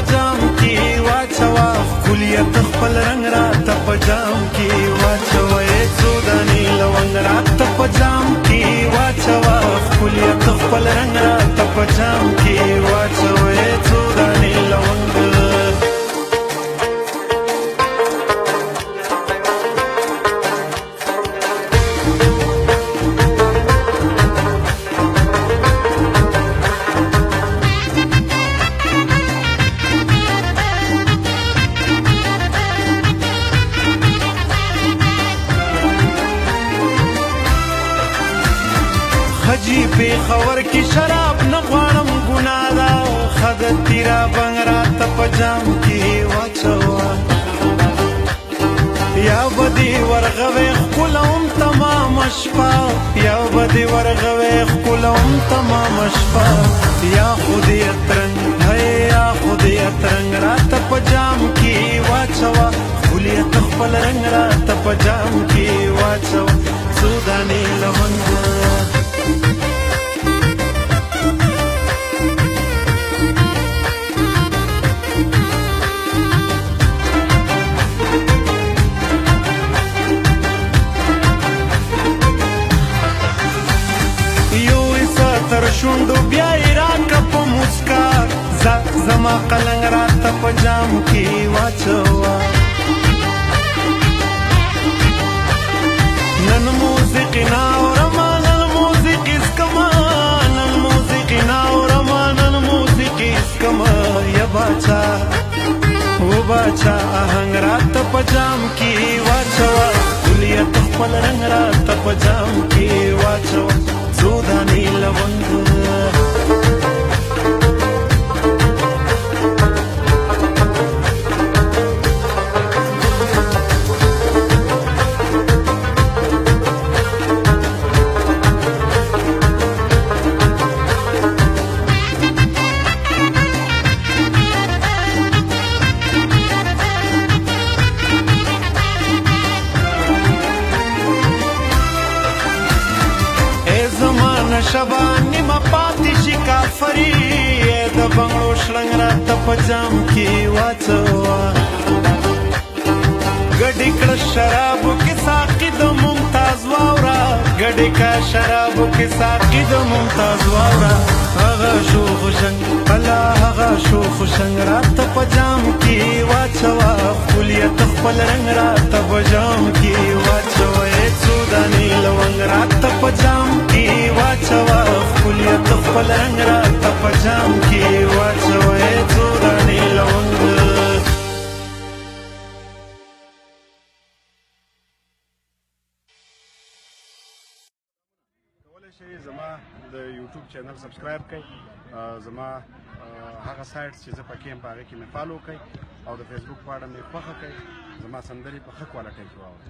جام کې واچوه ښکلیت خپل رنګ راته په جام کې واچوه څو دانې لونګ راته په جام کې واچوه ښکلیت خپل رنګ راته په جام کې واچوه څو دانې لونګ خجی پیښور کې شراب نه غواړم ګناه ده ښه د تیرا بنګ راته په جام کې واچوه یا به دې ورغوې ښکلوم تمامه شپه یا به دې ورغوې ښکلوم تمامه شپه یا خو دې اترنګ یا خو دې اترنګ راته په جام کې واچوه ښکلیت خپل رنګ راته په جام کې واچوه څو دانې لونګ تر شونډو بیا یې راکړه په موسکا زما قلنګ راته په جام کې واچوه نن موسیقي نه اورمه نن موسیقي څکمه نن موسیقي نه اورمه نن موسیقي څکمه یا باچا و باچا آهنګ راته په جام کې واچوه ښکلیت خپل رنګ راته په جام کې واچوه څو دانې لونګ شبا نیمه پاتې شي کافري د بنګړو شړنګ راته په جام کې واچوه ګډې کړه شرابو کې ساقي د ممتاز واوره ګډې کړه شرابو کې ساقي د ممتاز واوره هغه شوخ شنګ الله هغه شوخ شنګ راته په جام کې واچوه ښکلیت خپل رنګ راته په جام کې واچوه څو دانې لونګ راته په جام کې واچوه ښکلیت خپل رنګ راته په جام کې واچوه څو دانې لونګ کولی شئ زما د یوټیوب چینل سبسکرایب کړئ زما هغه سایټس چې زه پکې یم په هغې کې مې فالو کړئ او د فیسبوک په اړه مې خوښه کړئ زما سندرې په ښه کوالټۍ کې واورئ